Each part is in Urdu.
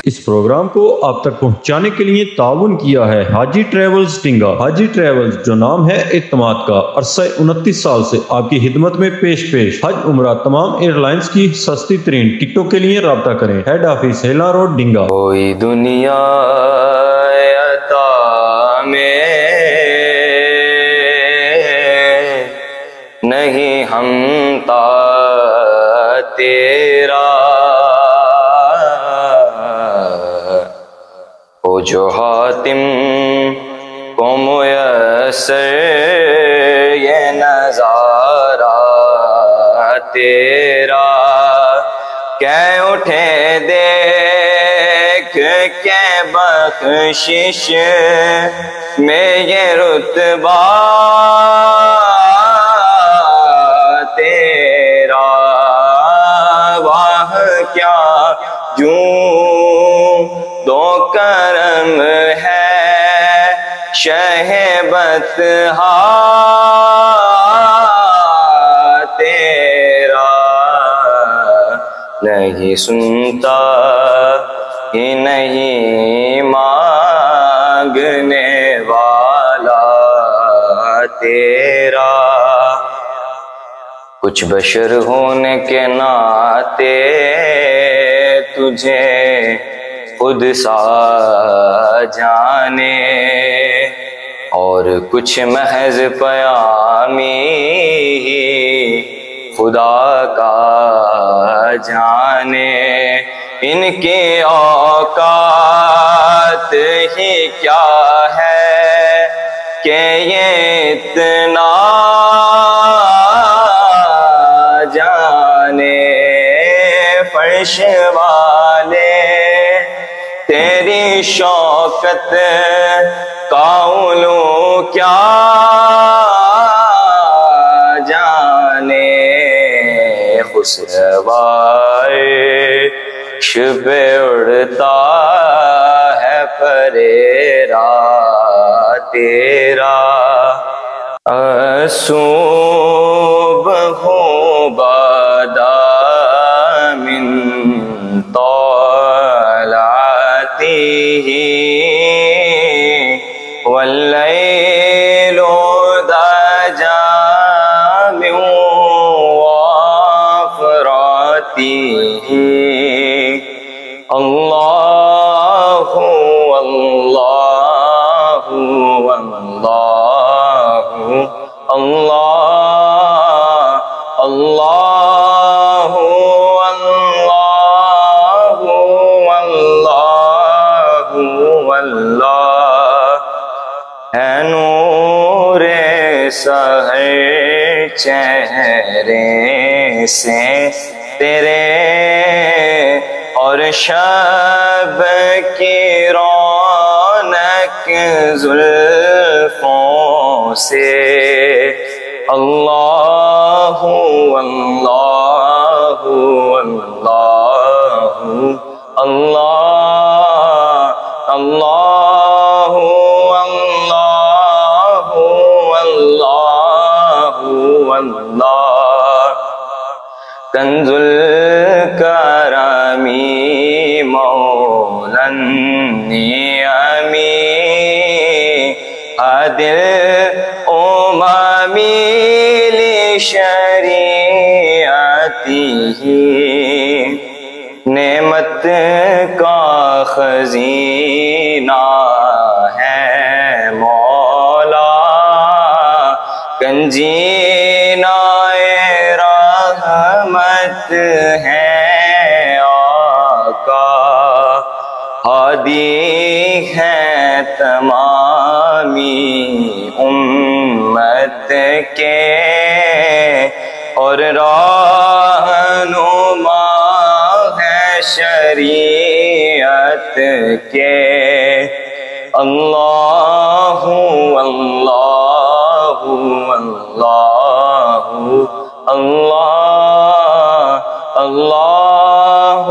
اس پروگرام کو آپ تک پہنچانے کے لیے تعاون کیا ہے حاجی ٹریولز ٹنگا۔ حاجی ٹریولز، جو نام ہے اعتماد کا، عرصہ 29 سال سے آپ کی خدمت میں پیش حج عمرہ تمام ایئر لائنز کی سستی ترین ٹکٹوں کے لیے رابطہ کریں۔ Head office Hela road, Dinga. کوئی دنیا عطا میں نہیں ہمتا تیرا، او جو حاتم کو میسر یہ نظارہ تیرا، کہ اٹھے دیکھ کے بخشش میں یہ رتبہ تیرا، واہ کیا جوں دو کرم ہے شہ بطحا تیرا، نہیں سنتا ہی نہیں مانگنے والا تیرا، کچھ بشر ہونے کے ناطے تجھے خود سا جانے، اور کچھ محض پیامی خدا کا جانے، ان کی اوقات ہی کیا ہے کہ یہ اتنا جانے، فرش والے تیری شوکت کا علو کیا جانے، خسروائے شب اڑتا ہے پریرا تیرا، اصوب ہوں بادا من طلعته واللیل دجا من وافراته، اللہ اللہ اللہ اللہ اللہ اللہ اللہ، ہے نور سحر چہرے سے تیرے، اور شب کی رونق زلفوں سے، اللہ اللہ اللہ اللہ اللہ اللہ اللہ، کنز الکرامی مولا النعمی ہادی الامم لشریعته، نعمت کا خزینہ ہے مولا، گنجینہ رحمت ہے آقا، ہادی ہے تمامی امت کے، اور رہنما ہے شریعت کے، اللہ اللہ اللہ اللہ اللہ اللہ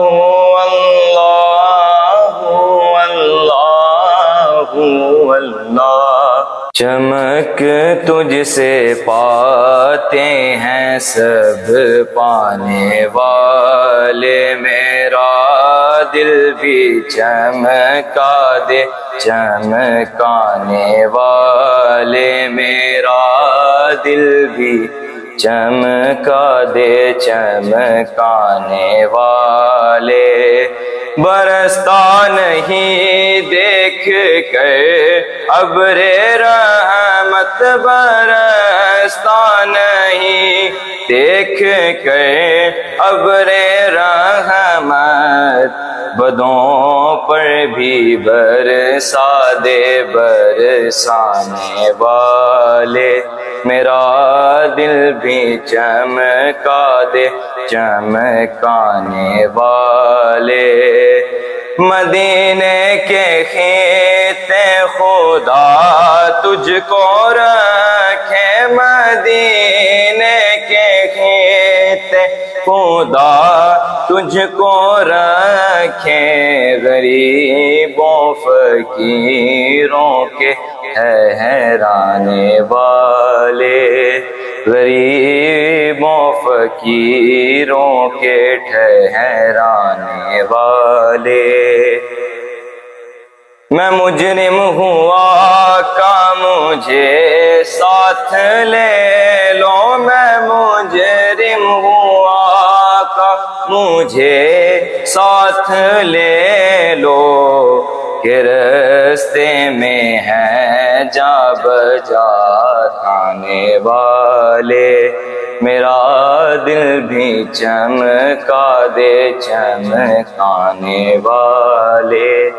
اللہ اللہ، چمک تجھ سے پاتے ہیں سب پانے والے، میرا دل بھی چمکا دے چمکانے والے، میرا دل بھی چمکا دے چمکانے والے۔ برستا نہیں دیکھ کر ابر رحمت، برستا نہیں دیکھ کر ابر رحمت، بدوں پر بھی برسا دے برسانے والے، میرا دل بھی چمکا دے چمکانے والے۔ مدینے کے خطے خدا تجھ کو رکھے، مدینے کے خطے خدا تجھ کو رکھے، غریبوں فقیروں کے ٹھہرانے والے، غریبوں فقیروں کے ٹھہرانے والے۔ میں مجرم ہوا کا مجھے ساتھ لے لو، میں مجرم ہوا کا مجھے ساتھ لے لو، کہ رستے میں ہیں جا بجا کھانے والے، میرا دل بھی چمکا دے چمکانے والے۔